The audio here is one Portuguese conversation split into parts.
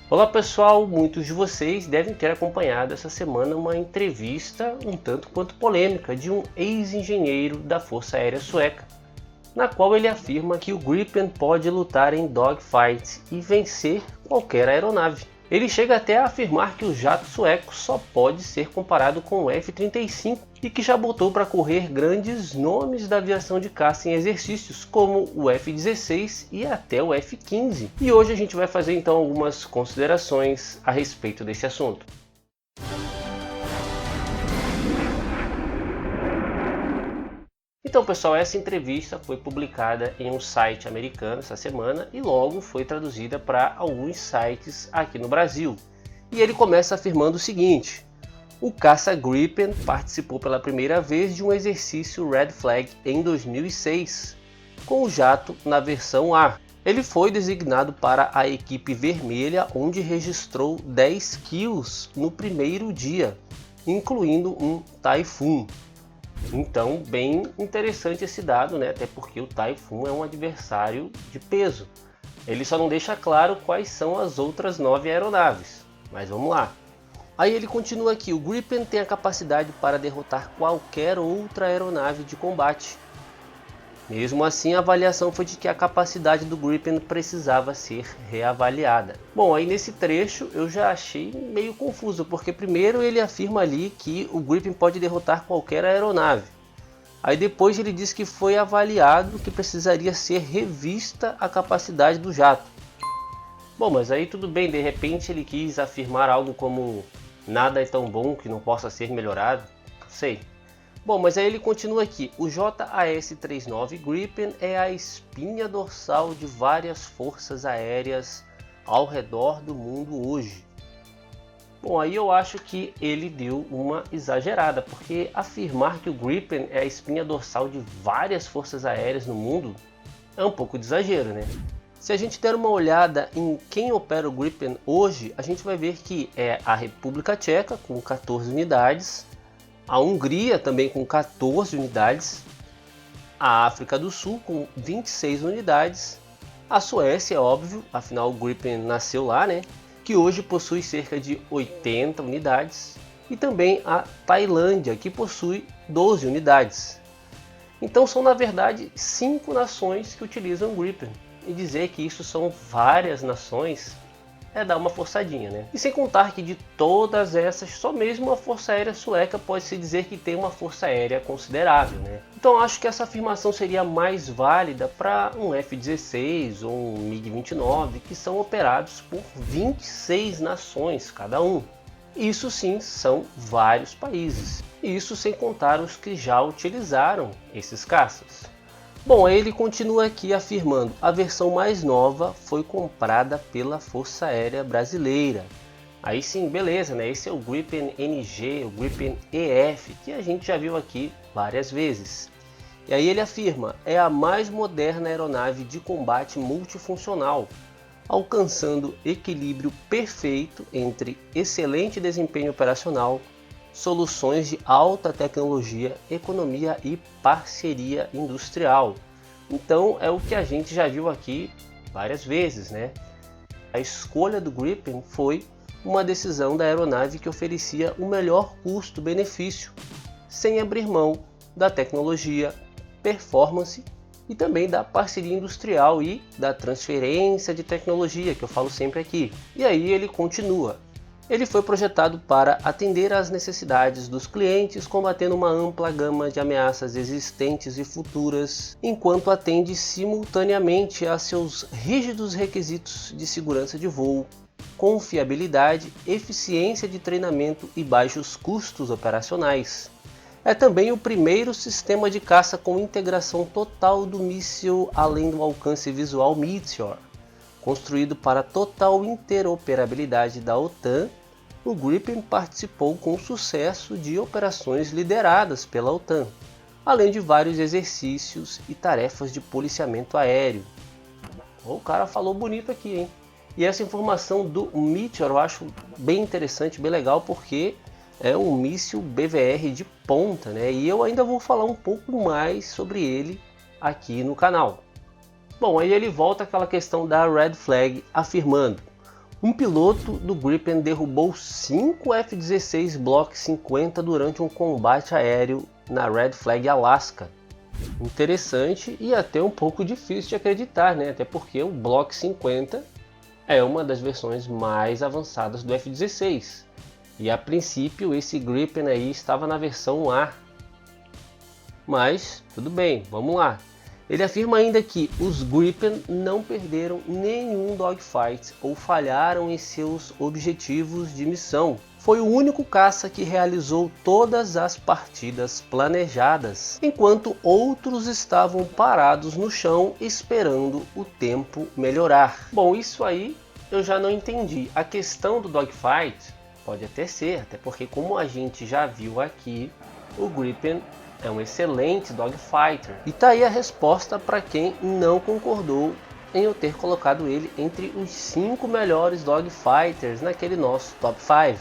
Olá pessoal, muitos de vocês devem ter acompanhado essa semana uma entrevista um tanto quanto polêmica de um ex-engenheiro da Força Aérea Sueca, na qual ele afirma que o Gripen pode lutar em dogfights e vencer qualquer aeronave. Ele chega até a afirmar que o jato sueco só pode ser comparado com o F-35 e que já botou para correr grandes nomes da aviação de caça em exercícios, como o F-16 e até o F-15. E hoje a gente vai fazer então algumas considerações a respeito desse assunto. Então pessoal, essa entrevista foi publicada em um site americano essa semana e logo foi traduzida para alguns sites aqui no Brasil. E ele começa afirmando o seguinte: o caça Gripen participou pela primeira vez de um exercício Red Flag em 2006, com o jato na versão A. Ele foi designado para a equipe vermelha, onde registrou 10 kills no primeiro dia, incluindo um Typhoon. Então, bem interessante esse dado, né? Até porque o Typhoon é um adversário de peso. Ele só não deixa claro quais são as outras 9 aeronaves, mas vamos lá. Aí ele continua aqui: o Gripen tem a capacidade para derrotar qualquer outra aeronave de combate. Mesmo assim, a avaliação foi de que a capacidade do Gripen precisava ser reavaliada. Bom, aí nesse trecho eu já achei meio confuso, porque primeiro ele afirma ali que o Gripen pode derrotar qualquer aeronave. Aí depois ele diz que foi avaliado que precisaria ser revista a capacidade do jato. Bom, mas aí tudo bem, de repente ele quis afirmar algo como nada é tão bom que não possa ser melhorado, não sei. Bom, mas aí ele continua aqui: o JAS-39 Gripen é a espinha dorsal de várias forças aéreas ao redor do mundo hoje. Bom, aí eu acho que ele deu uma exagerada, porque afirmar que o Gripen é a espinha dorsal de várias forças aéreas no mundo é um pouco de exagero, né? Se a gente der uma olhada em quem opera o Gripen hoje, a gente vai ver que é a República Tcheca com 14 unidades, a Hungria também com 14 unidades, a África do Sul com 26 unidades, a Suécia, óbvio, afinal o Gripen nasceu lá, né? Que hoje possui cerca de 80 unidades, e também a Tailândia, que possui 12 unidades. Então são na verdade 5 nações que utilizam o Gripen, e dizer que isso são várias nações é dar uma forçadinha, né? E sem contar que de todas essas, só mesmo a Força Aérea Sueca pode-se dizer que tem uma força aérea considerável, né? Então acho que essa afirmação seria mais válida para um F-16 ou um MiG-29, que são operados por 26 nações cada um. Isso sim são vários países. Isso sem contar os que já utilizaram esses caças. Bom, aí ele continua aqui afirmando: a versão mais nova foi comprada pela Força Aérea Brasileira. Aí sim, beleza, né? Esse é o Gripen NG, o Gripen EF, que a gente já viu aqui várias vezes. E aí ele afirma: é a mais moderna aeronave de combate multifuncional, alcançando equilíbrio perfeito entre excelente desempenho operacional, soluções de alta tecnologia, economia e parceria industrial. Então é o que a gente já viu aqui várias vezes, né? A escolha do Gripen foi uma decisão da aeronave que oferecia o melhor custo-benefício, sem abrir mão da tecnologia, performance e também da parceria industrial e da transferência de tecnologia, que eu falo sempre aqui. E aí ele continua: ele foi projetado para atender às necessidades dos clientes, combatendo uma ampla gama de ameaças existentes e futuras, enquanto atende simultaneamente a seus rígidos requisitos de segurança de voo, confiabilidade, eficiência de treinamento e baixos custos operacionais. É também o primeiro sistema de caça com integração total do míssil além do alcance visual Meteor. Construído para total interoperabilidade da OTAN, o Gripen participou com sucesso de operações lideradas pela OTAN, além de vários exercícios e tarefas de policiamento aéreo. O cara falou bonito aqui, hein? E essa informação do Meteor eu acho bem interessante, bem legal, porque é um míssil BVR de ponta, né? E eu ainda vou falar um pouco mais sobre ele aqui no canal. Bom, aí ele volta àquela questão da Red Flag, afirmando: Um piloto do Gripen derrubou 5 F-16 Block 50 durante um combate aéreo na Red Flag, Alaska. Interessante e até um pouco difícil de acreditar, né? Até porque o Block 50 é uma das versões mais avançadas do F-16. E a princípio esse Gripen aí estava na versão A. Mas tudo bem, vamos lá. Ele afirma ainda que os Gripen não perderam nenhum dogfight ou falharam em seus objetivos de missão. Foi o único caça que realizou todas as partidas planejadas, enquanto outros estavam parados no chão esperando o tempo melhorar. Bom, isso aí eu já não entendi. A questão do dogfight pode até ser, até porque como a gente já viu aqui, o Gripen é um excelente dogfighter. E tá aí a resposta para quem não concordou em eu ter colocado ele entre os 5 melhores dogfighters naquele nosso top 5.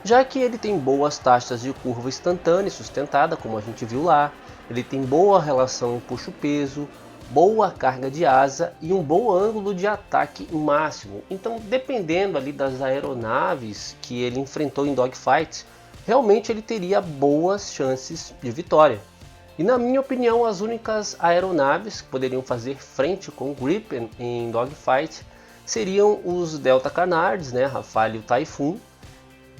Já que ele tem boas taxas de curva instantânea e sustentada, como a gente viu lá, ele tem boa relação empuxo-peso, boa carga de asa e um bom ângulo de ataque máximo. Então, dependendo ali das aeronaves que ele enfrentou em dogfights, realmente ele teria boas chances de vitória. E na minha opinião, as únicas aeronaves que poderiam fazer frente com o Gripen em dogfight seriam os Delta Canards, né, Rafale e o Typhoon,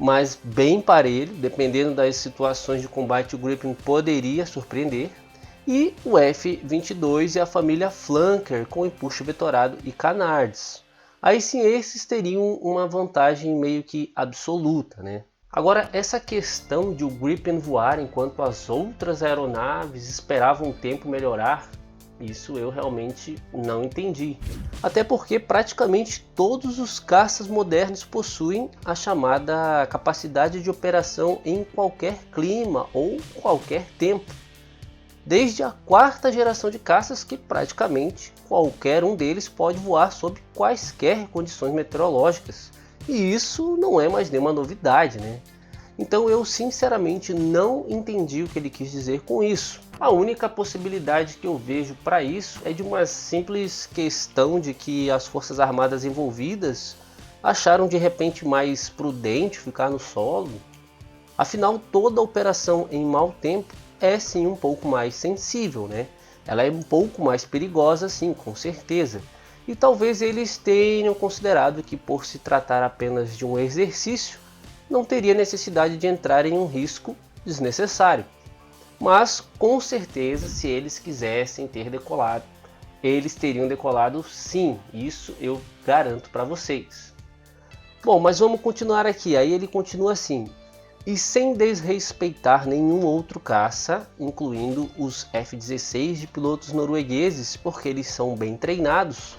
mas bem parelho, dependendo das situações de combate o Gripen poderia surpreender, e o F-22 e a família Flanker com empuxo vetorado e Canards. Aí sim esses teriam uma vantagem meio que absoluta, né? Agora, essa questão de o Gripen voar enquanto as outras aeronaves esperavam o tempo melhorar, isso eu realmente não entendi. Até porque praticamente todos os caças modernos possuem a chamada capacidade de operação em qualquer clima ou qualquer tempo. Desde a 4ª geração de caças que praticamente qualquer um deles pode voar sob quaisquer condições meteorológicas. E isso não é mais nenhuma novidade, né? Então eu sinceramente não entendi o que ele quis dizer com isso. A única possibilidade que eu vejo para isso é de uma simples questão de que as forças armadas envolvidas acharam de repente mais prudente ficar no solo. Afinal, toda operação em mau tempo é sim um pouco mais sensível, né? Ela é um pouco mais perigosa, sim, com certeza. E talvez eles tenham considerado que por se tratar apenas de um exercício, não teria necessidade de entrar em um risco desnecessário. Mas com certeza, se eles quisessem ter decolado, eles teriam decolado sim, isso eu garanto para vocês. Bom, mas vamos continuar aqui, aí ele continua assim: e sem desrespeitar nenhum outro caça, incluindo os F-16 de pilotos noruegueses, porque eles são bem treinados,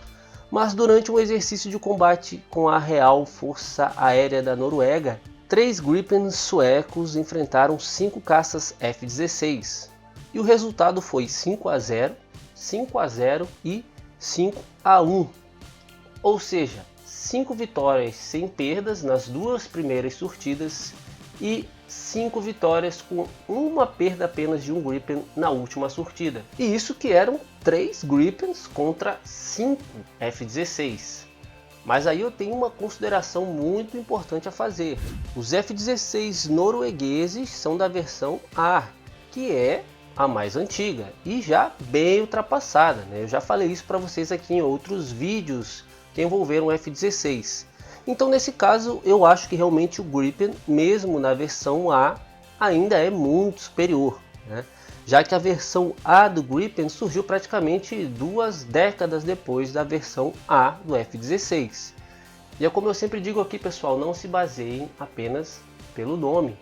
mas durante um exercício de combate com a Real Força Aérea da Noruega, 3 Gripens suecos enfrentaram 5 caças F-16 e o resultado foi 5-0, 5-0 e 5-1, ou seja, 5 vitórias sem perdas nas 2 primeiras sortidas e 5 vitórias com uma perda apenas de um Gripen na última sortida. E isso que eram 3 Gripens contra 5 F-16. Mas aí eu tenho uma consideração muito importante a fazer. Os F-16 noruegueses são da versão A, que é a mais antiga e já bem ultrapassada, né? Eu já falei isso para vocês aqui em outros vídeos que envolveram o F-16. Então nesse caso eu acho que realmente o Gripen, mesmo na versão A, ainda é muito superior, né? Já que a versão A do Gripen surgiu praticamente 2 décadas depois da versão A do F-16. E é como eu sempre digo aqui, pessoal, não se baseiem apenas pelo nome.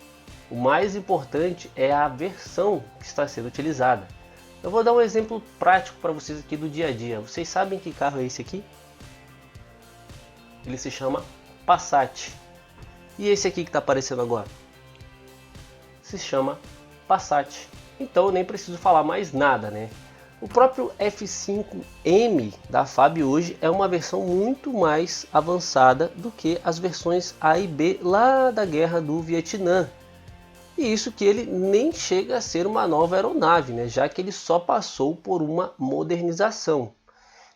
O mais importante é a versão que está sendo utilizada. Eu vou dar um exemplo prático para vocês aqui do dia a dia. Vocês sabem que carro é esse aqui? Ele se chama Passat. E esse aqui que está aparecendo agora? Se chama Passat. Então eu nem preciso falar mais nada, né? O próprio F5M da FAB hoje é uma versão muito mais avançada do que as versões A e B lá da guerra do Vietnã. E isso que ele nem chega a ser uma nova aeronave, né? Já que ele só passou por uma modernização.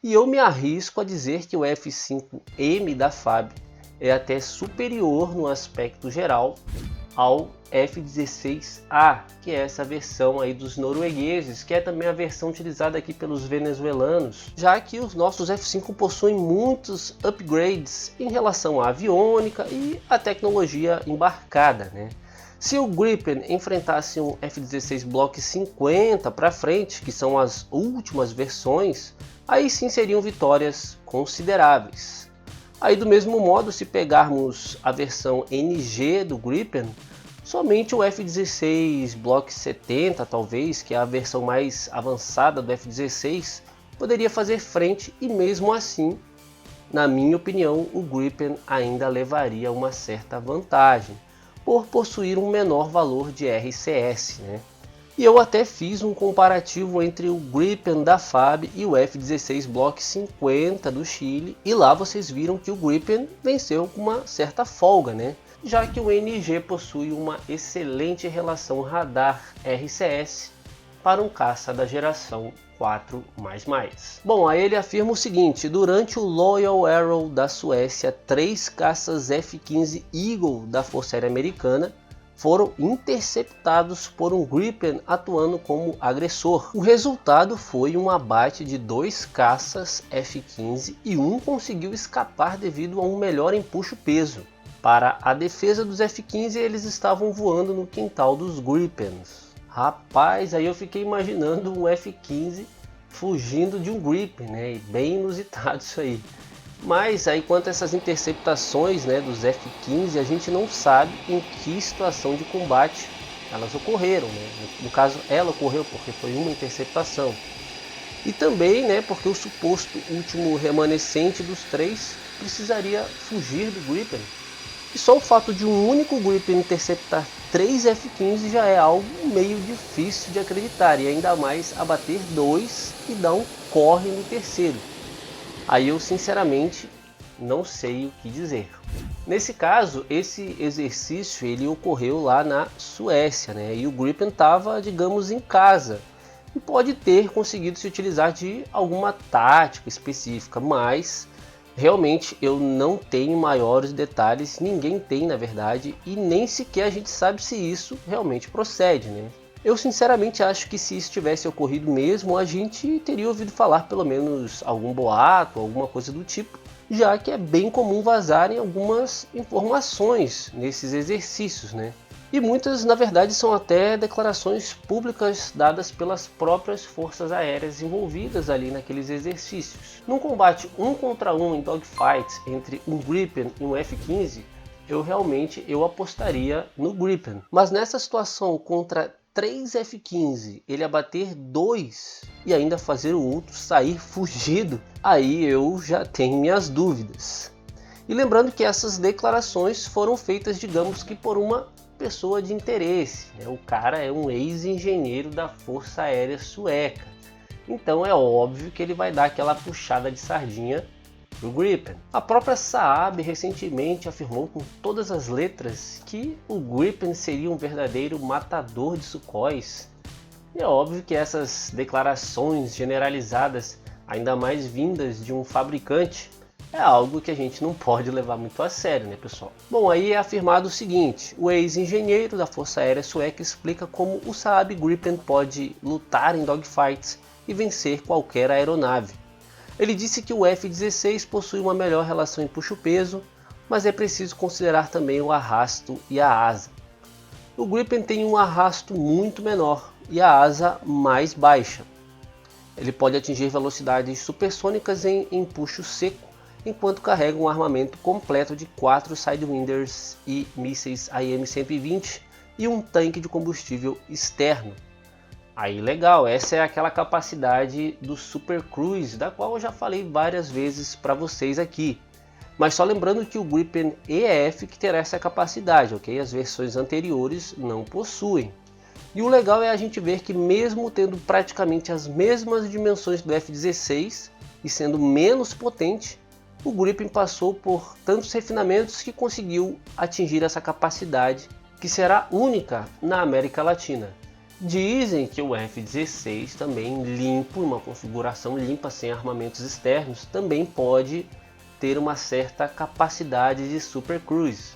E eu me arrisco a dizer que o F5M da FAB é até superior no aspecto geral ao F16A, que é essa versão aí dos noruegueses, que é também a versão utilizada aqui pelos venezuelanos, já que os nossos F5 possuem muitos upgrades em relação à aviônica e à tecnologia embarcada, né? Se o Gripen enfrentasse um F-16 Block 50 para frente, que são as últimas versões, aí sim seriam vitórias consideráveis. Aí do mesmo modo, se pegarmos a versão NG do Gripen, somente o F-16 Block 70 talvez, que é a versão mais avançada do F-16, poderia fazer frente e mesmo assim, na minha opinião, o Gripen ainda levaria uma certa vantagem, por possuir um menor valor de RCS, né? E eu até fiz um comparativo entre o Gripen da FAB e o F-16 Block 50 do Chile, e lá vocês viram que o Gripen venceu com uma certa folga, né? Já que o NG possui uma excelente relação radar-RCS para um caça da geração 4++. Bom, aí ele afirma o seguinte: durante o Loyal Arrow da Suécia, 3 caças F-15 Eagle da Força Aérea Americana foram interceptados por um Gripen atuando como agressor. O resultado foi um abate de 2 caças F-15 e um conseguiu escapar devido a um melhor empuxo-peso. Para a defesa dos F-15, eles estavam voando no quintal dos Gripens. Rapaz, aí eu fiquei imaginando um F-15 fugindo de um Gripen, né? E bem inusitado isso aí. Mas aí quanto a essas interceptações, né, dos F-15, a gente não sabe em que situação de combate elas ocorreram, né? No caso, ela ocorreu porque foi uma interceptação. E também, né, porque o suposto último remanescente dos 3 precisaria fugir do Gripen. E só o fato de um único Gripen interceptar 3 F-15 já é algo meio difícil de acreditar, e ainda mais abater 2 e dar um corre no terceiro. Aí eu sinceramente não sei o que dizer. Nesse caso, esse exercício ele ocorreu lá na Suécia, né? E o Gripen estava, digamos, em casa. E pode ter conseguido se utilizar de alguma tática específica, mas realmente eu não tenho maiores detalhes, ninguém tem na verdade, e nem sequer a gente sabe se isso realmente procede, né? Eu sinceramente acho que se isso tivesse ocorrido mesmo, a gente teria ouvido falar pelo menos algum boato, alguma coisa do tipo, já que é bem comum vazarem algumas informações nesses exercícios, né? E muitas, na verdade, são até declarações públicas dadas pelas próprias forças aéreas envolvidas ali naqueles exercícios. Num combate 1 contra 1 em dogfights entre um Gripen e um F-15, eu apostaria no Gripen. Mas nessa situação contra 3 F-15, ele abater 2 e ainda fazer o outro sair fugido, aí eu já tenho minhas dúvidas. E lembrando que essas declarações foram feitas, digamos que por uma pessoa de interesse, né? O cara é um ex-engenheiro da Força Aérea Sueca, então é óbvio que ele vai dar aquela puxada de sardinha pro Gripen. A própria Saab recentemente afirmou com todas as letras que o Gripen seria um verdadeiro matador de Sukhóis. E é óbvio que essas declarações generalizadas, ainda mais vindas de um fabricante, é algo que a gente não pode levar muito a sério, né, pessoal? Bom, aí é afirmado o seguinte: o ex-engenheiro da Força Aérea Sueca explica como o Saab Gripen pode lutar em dogfights e vencer qualquer aeronave. Ele disse que o F-16 possui uma melhor relação empuxo-peso, mas é preciso considerar também o arrasto e a asa. O Gripen tem um arrasto muito menor e a asa mais baixa. Ele pode atingir velocidades supersônicas em empuxo seco, enquanto carrega um armamento completo de 4 Sidewinders e mísseis AIM-120 e um tanque de combustível externo. Aí legal, essa é aquela capacidade do Super Cruise, da qual eu já falei várias vezes para vocês aqui. Mas só lembrando que o Gripen EF que terá essa capacidade, ok? As versões anteriores não possuem. E o legal é a gente ver que mesmo tendo praticamente as mesmas dimensões do F-16 e sendo menos potente, o Gripen passou por tantos refinamentos que conseguiu atingir essa capacidade, que será única na América Latina. Dizem que o F-16 também limpo, uma configuração limpa sem armamentos externos, também pode ter uma certa capacidade de Super Cruise.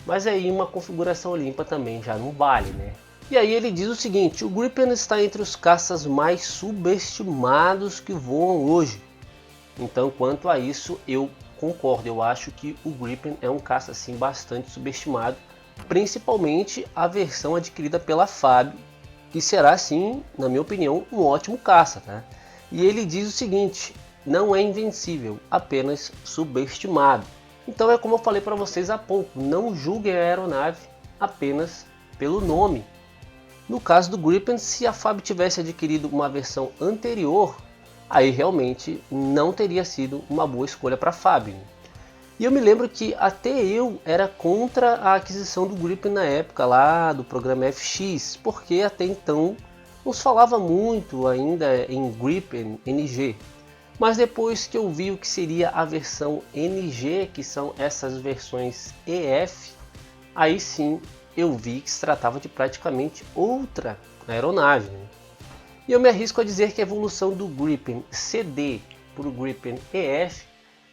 Mas aí uma configuração limpa também já não vale, né? E aí ele diz o seguinte: o Gripen está entre os caças mais subestimados que voam hoje. Então, quanto a isso, eu concordo. Eu acho que o Gripen é um caça assim bastante subestimado, principalmente a versão adquirida pela FAB, que será assim, na minha opinião, um ótimo caça, tá? E ele diz o seguinte: não é invencível, apenas subestimado. Então é como eu falei para vocês há pouco, não julguem a aeronave apenas pelo nome. No caso do Gripen, se a FAB tivesse adquirido uma versão anterior, aí realmente não teria sido uma boa escolha para a FAB. E eu me lembro que até eu era contra a aquisição do Gripen na época lá do programa FX, porque até então não se falava muito ainda em Gripen NG. Mas depois que eu vi o que seria a versão NG, que são essas versões EF, aí sim eu vi que se tratava de praticamente outra aeronave, né? E eu me arrisco a dizer que a evolução do Gripen CD para o Gripen EF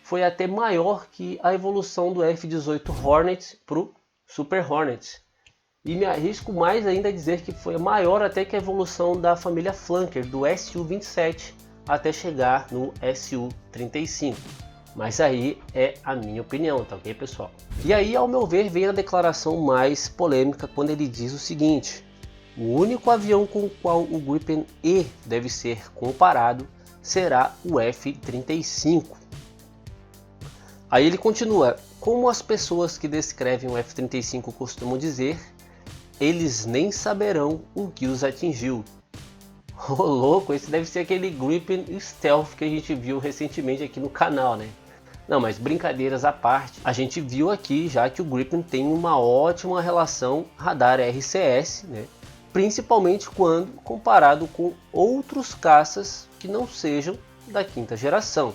foi até maior que a evolução do F-18 Hornet para o Super Hornet. E me arrisco mais ainda a dizer que foi maior até que a evolução da família Flanker, do Su-27, até chegar no Su-35. Mas aí é a minha opinião, tá ok, pessoal? E aí, ao meu ver, vem a declaração mais polêmica quando ele diz o seguinte: o único avião com o qual o Gripen E deve ser comparado será o F-35. Aí ele continua: como as pessoas que descrevem o F-35 costumam dizer, eles nem saberão o que os atingiu. Ô louco, esse deve ser aquele Gripen Stealth que a gente viu recentemente aqui no canal, né? Não, mas brincadeiras à parte, a gente viu aqui já que o Gripen tem uma ótima relação radar RCS, né? Principalmente quando comparado com outros caças que não sejam da quinta geração.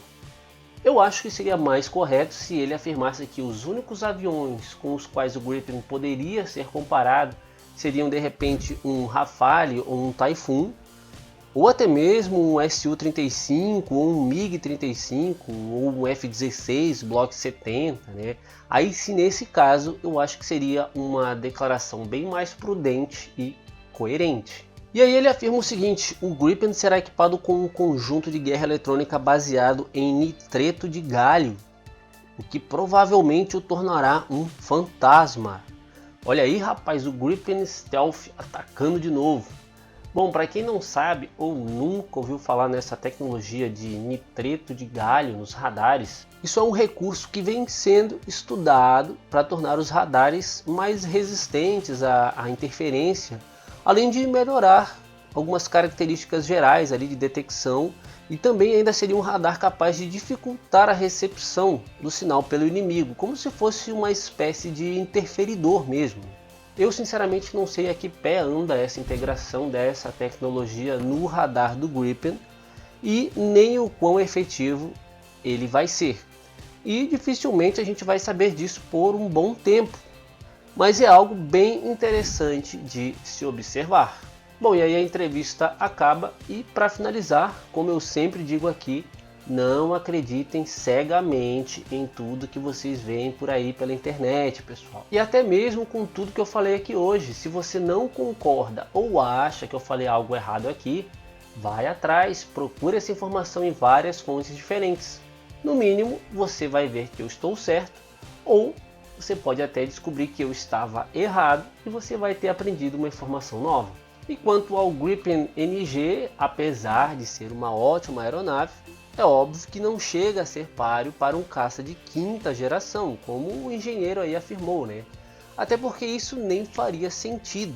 Eu acho que seria mais correto se ele afirmasse que os únicos aviões com os quais o Gripen poderia ser comparado seriam de repente um Rafale ou um Typhoon, ou até mesmo um Su-35, ou um MiG-35, ou um F-16 Block 70, né? Aí sim, nesse caso, eu acho que seria uma declaração bem mais prudente e coerente. E aí ele afirma o seguinte: o Gripen será equipado com um conjunto de guerra eletrônica baseado em nitreto de galho, o que provavelmente o tornará um fantasma. Olha aí, rapaz, o Gripen Stealth atacando de novo. Bom, para quem não sabe ou nunca ouviu falar nessa tecnologia de nitreto de galho nos radares, isso é um recurso que vem sendo estudado para tornar os radares mais resistentes à interferência, além de melhorar algumas características gerais ali de detecção, e também ainda seria um radar capaz de dificultar a recepção do sinal pelo inimigo, como se fosse uma espécie de interferidor mesmo. Eu sinceramente não sei a que pé anda essa integração dessa tecnologia no radar do Gripen e nem o quão efetivo ele vai ser. E dificilmente a gente vai saber disso por um bom tempo, mas é algo bem interessante de se observar. Bom, e aí a entrevista acaba e, para finalizar, como eu sempre digo aqui, não acreditem cegamente em tudo que vocês veem por aí pela internet, pessoal. E até mesmo com tudo que eu falei aqui hoje. Se você não concorda ou acha que eu falei algo errado aqui, vai atrás, procure essa informação em várias fontes diferentes. No mínimo, você vai ver que eu estou certo, ou você pode até descobrir que eu estava errado e você vai ter aprendido uma informação nova. E quanto ao Gripen NG, apesar de ser uma ótima aeronave, é óbvio que não chega a ser páreo para um caça de quinta geração, como o engenheiro aí afirmou, né? Até porque isso nem faria sentido,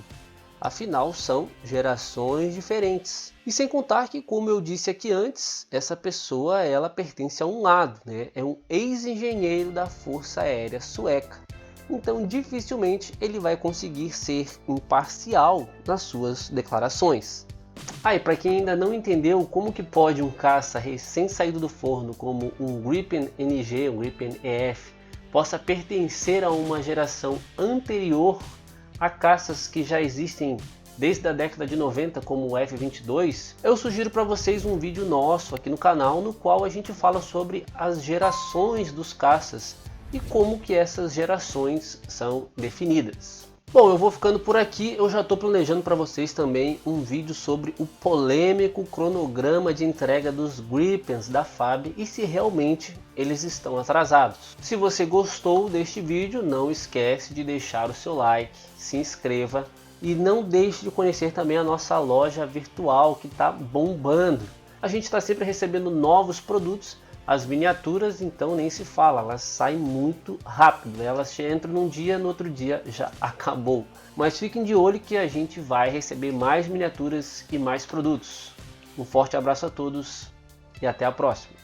afinal são gerações diferentes. E sem contar que, como eu disse aqui antes, essa pessoa ela pertence a um lado, né? É um ex-engenheiro da Força Aérea Sueca. Então dificilmente ele vai conseguir ser imparcial nas suas declarações. E para quem ainda não entendeu como que pode um caça recém saído do forno como um Gripen NG, um Gripen EF, possa pertencer a uma geração anterior a caças que já existem desde a década de 90 como o F-22, eu sugiro para vocês um vídeo nosso aqui no canal no qual a gente fala sobre as gerações dos caças e como que essas gerações são definidas. Bom, eu vou ficando por aqui, eu já estou planejando para vocês também um vídeo sobre o polêmico cronograma de entrega dos Gripens da FAB e se realmente eles estão atrasados. Se você gostou deste vídeo, não esquece de deixar o seu like, se inscreva e não deixe de conhecer também a nossa loja virtual que está bombando. A gente está sempre recebendo novos produtos. As miniaturas então nem se fala, elas saem muito rápido, elas entram num dia, no outro dia já acabou. Mas fiquem de olho que a gente vai receber mais miniaturas e mais produtos. Um forte abraço a todos e até a próxima.